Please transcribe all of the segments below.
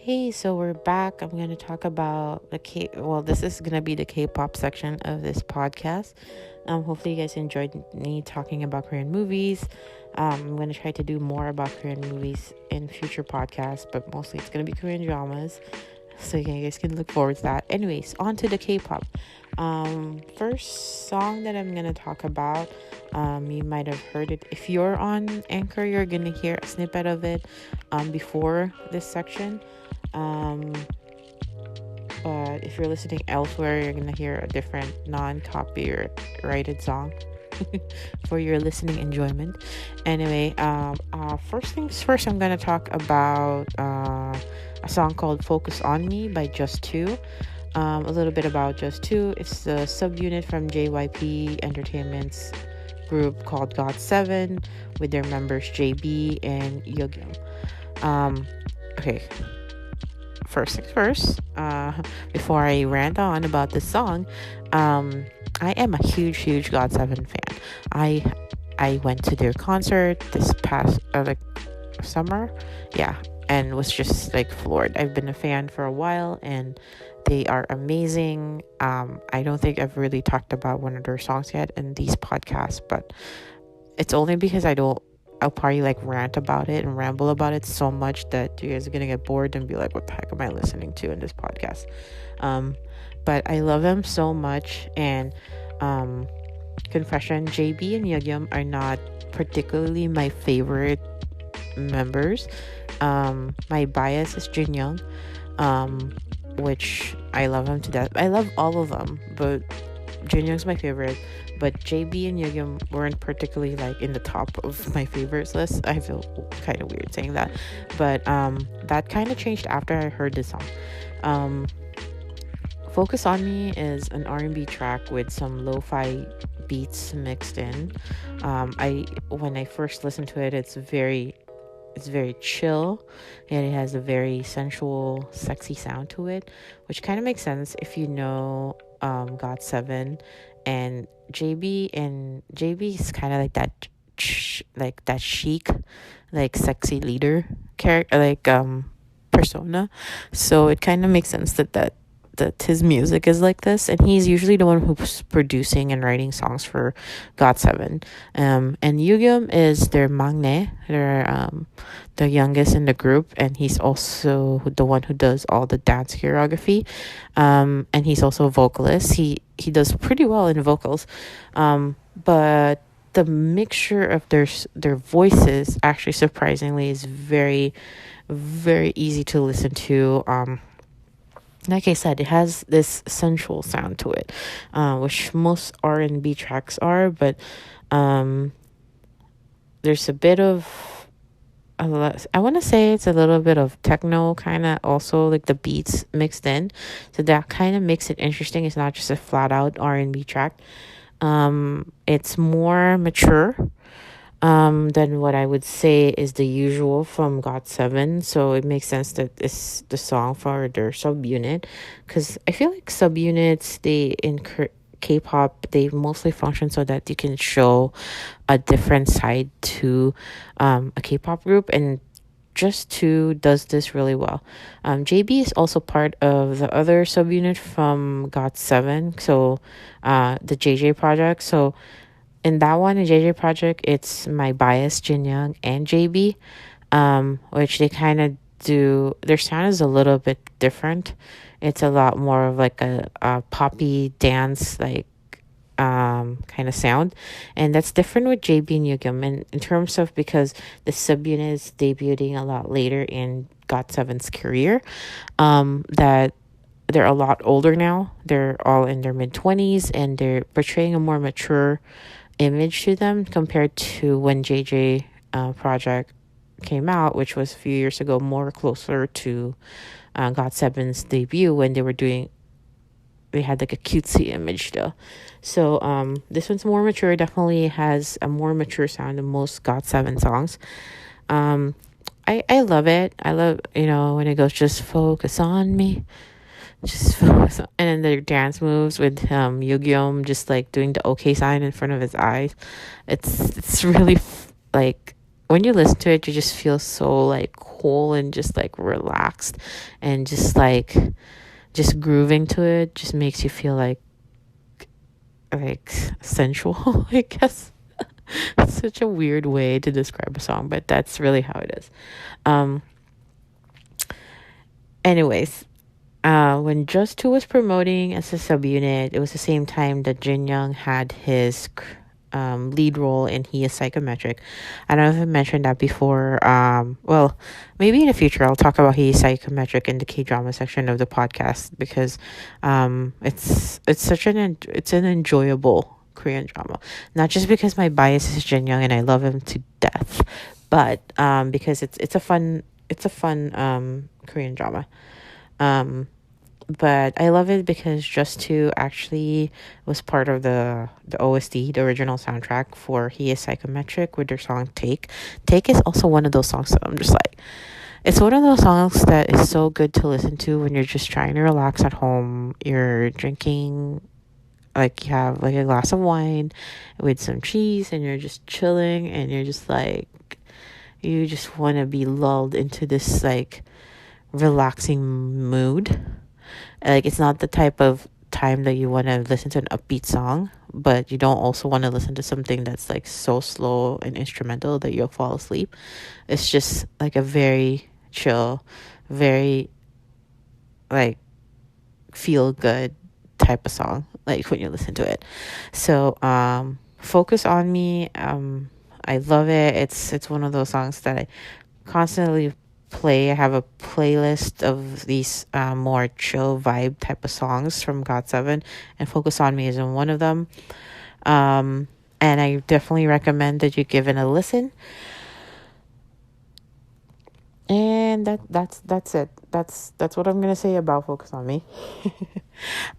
Hey, so we're back. I'm going to talk about this is going to be the K-pop section of this podcast. Hopefully you guys enjoyed me talking about Korean movies. I'm going to try to do more about Korean movies in future podcasts, but mostly it's going to be Korean dramas. So you guys can look forward to that. Anyways, on to the K-pop. First song that I'm going to talk about, you might have heard it. If you're on Anchor, you're going to hear a snippet of it before this section. But if you're listening elsewhere, you're gonna hear a different non-copyrighted song for your listening enjoyment. Anyway, first things first, I'm gonna talk about a song called "Focus on Me" by JUS2. A little bit about JUS2. It's the subunit from JYP Entertainment's group called GOT7 with their members JB and Yeogyum. Okay. First things first, before I rant on about this song, I am a huge GOT7 fan. I went to their concert this past summer, and was just floored. I've been a fan for a while, and they are amazing. I don't think I've really talked about one of their songs yet in these podcasts, but it's only because I'll probably rant about it and ramble about it so much that you guys are gonna get bored and be like, what the heck am I listening to in this podcast? But I love them so much. And confession, JB and Yeogyum are not particularly my favorite members. My bias is Jinyoung, which I love him to death. I love all of them, but Jinyoung's my favorite. But JB and Yeogyum weren't particularly in the top of my favorites list. I feel kind of weird saying that, but that kind of changed after I heard this song. Focus on Me is an R&B track with some lo-fi beats mixed in. When I first listened to it, it's very chill, and it has a very sensual, sexy sound to it, which kind of makes sense if you know GOT7 and JB. And JB is kind of that chic, sexy leader character, persona. So it kind of makes sense that his music is like this, and he's usually the one who's producing and writing songs for GOT7. And Yeogyum is their maknae, the youngest in the group, and he's also the one who does all the dance choreography. And he's also a vocalist. He does pretty well in vocals, but the mixture of their voices actually surprisingly is very, very easy to listen to. Like I said, it has this sensual sound to it, which most R&B tracks are, but there's a bit of, I want to say it's a little bit of techno kind of also, the beats mixed in. So that kind of makes it interesting. It's not just a flat out R&B track. It's more mature than what I would say is the usual from GOT7. So it makes sense that it's the song for their subunit, because I feel like subunits, in K-pop, they mostly function so that you can show a different side to a K-pop group, and JUS2 does this really well. JB is also part of the other subunit from GOT7, so the JJ project. So in that one, the JJ project, it's my bias, Jinyoung and JB, which they kind of do. Their sound is a little bit different. It's a lot more of a poppy dance kind of sound, and that's different with JB and Yeogyum. And in terms of, because the subunit is debuting a lot later in GOT7's career, that they're a lot older now. They're all in their mid-20s, and they're portraying a more mature image to them compared to when JJ project came out, which was a few years ago, more closer to GOT7's debut, when they had a cutesy image still. So this one's more mature, definitely has a more mature sound than most GOT7 songs. I love it. I love, when it goes, just focus on me, just focus on, and then their dance moves with Yeogyum just doing the okay sign in front of his eyes. It's really when you listen to it, you just feel so like cool and just like relaxed, and just grooving to it just makes you feel like sensual, I guess. It's such a weird way to describe a song, but that's really how it is. Um, anyways, when JUS2 was promoting as a subunit, it was the same time that Jin Young had his lead role in He is Psychometric. I don't know if I mentioned that before. Well, maybe in the future I'll talk about He is Psychometric in the Kdrama section of the podcast, because it's such it's an enjoyable Korean drama. Not just because my bias is Jin Young and I love him to death, but because it's a fun Korean drama. Um, but I love it because Just Two actually was part of the OST, the original soundtrack for He is Psychometric, with their song Take. Take is also one of those songs that I'm just like, it's one of those songs that is so good to listen to when you're just trying to relax at home. You're drinking, like, you have like a glass of wine with some cheese, and you're just chilling, and you're just like, you just want to be lulled into this like relaxing mood. Like, it's not the type of time that you want to listen to an upbeat song, but you don't also want to listen to something that's like so slow and instrumental that you'll fall asleep. It's just like a very chill, very like feel good type of song, like when you listen to it. So Focus on Me, I love it. It's one of those songs that I constantly play. I have a playlist of these more chill vibe type of songs from GOT7, and Focus on Me is in one of them. And I definitely recommend that you give it a listen. And that's it. That's what I'm gonna say about Focus on Me.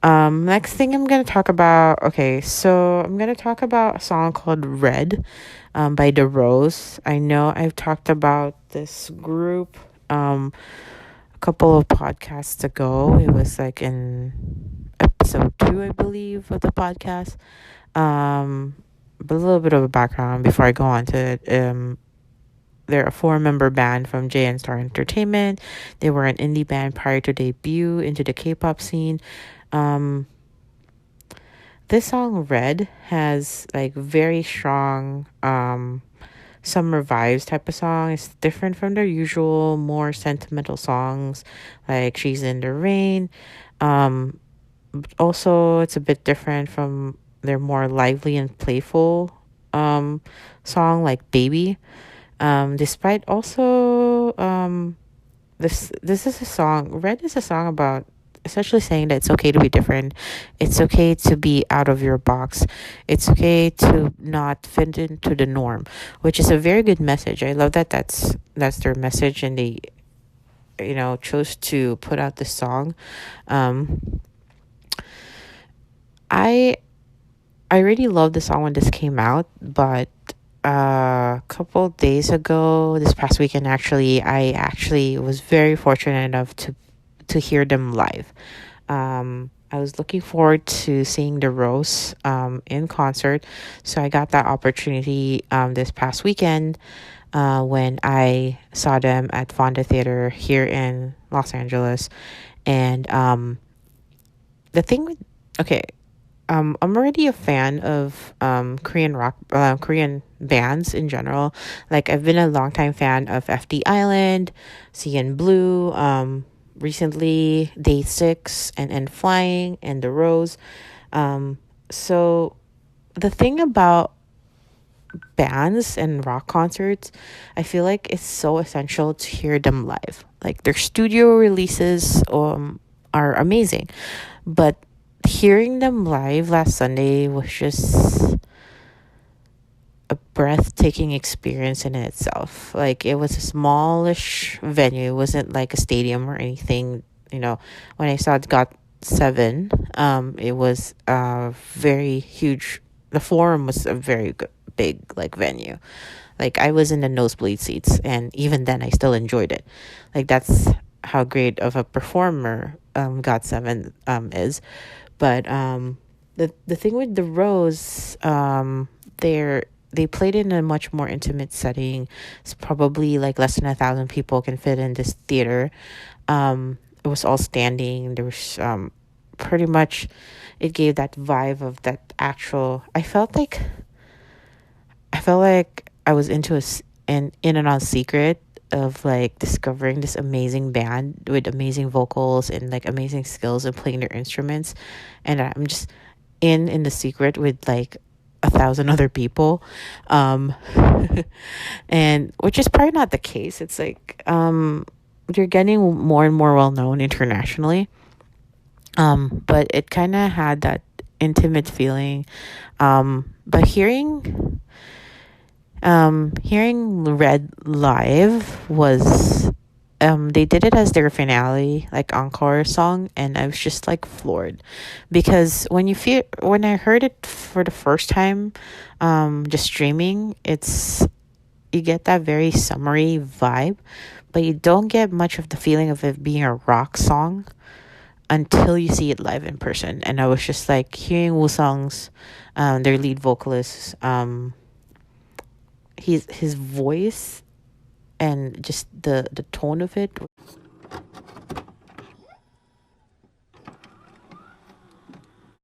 Next thing I'm gonna talk about. Okay, so I'm gonna talk about a song called Red, by The Rose. I know I've talked about this group, a couple of podcasts ago. It was like in episode 2, I believe, of the podcast. But a little bit of a background before I go on to it. They're a 4-member band from JN Star Entertainment. They were an indie band prior to debut into the K-pop scene. Um, this song Red has like very strong summer vibes type of song. It's different from their usual more sentimental songs like She's in the Rain. Um, Also, it's a bit different from their more lively and playful song like Baby. Despite also this is a song, Red is a song about essentially saying that it's okay to be different. It's okay to be out of your box. It's okay to not fit into the norm, which is a very good message. I love that that's their message, and they chose to put out this song. um I I really loved the song when this came out, but a couple days ago, this past weekend actually, I actually was very fortunate enough to hear them live. I was looking forward to seeing the Rose in concert, so I got that opportunity this past weekend when I saw them at Fonda Theater here in Los Angeles. And the thing with okay, I'm already a fan of Korean rock, Korean bands in general. Like, I've been a longtime fan of FD Island, CN Blue, recently Day 6, and Flying, and The Rose. So the thing about bands and rock concerts, I feel like it's so essential to hear them live. Like, their studio releases are amazing, but hearing them live last Sunday was just a breathtaking experience in itself. Like, it was a smallish venue. It wasn't like a stadium or anything. When I saw it got 7, it was a very huge. The Forum was a very good, big like venue. Like, I was in the nosebleed seats, and even then, I still enjoyed it. Like, that's how great of a performer GOT7 is. But the thing with the Rose, they're they played in a much more intimate setting. It's probably like less than 1,000 people can fit in this theater. It was all standing. There was pretty much, it gave that vibe of that actual. I felt like I was into an in and on secret of like discovering this amazing band with amazing vocals and like amazing skills in playing their instruments, and I'm just in the secret with like 1,000 other people, um, and which is probably not the case. It's like you're getting more and more well known internationally, but it kind of had that intimate feeling. But hearing Red live was, they did it as their finale, like encore song, and I was just like floored, because when I heard it for the first time, just streaming, you get that very summery vibe, but you don't get much of the feeling of it being a rock song until you see it live in person. And I was just like hearing Woo-sung's, their lead vocalist, his voice and just the tone of it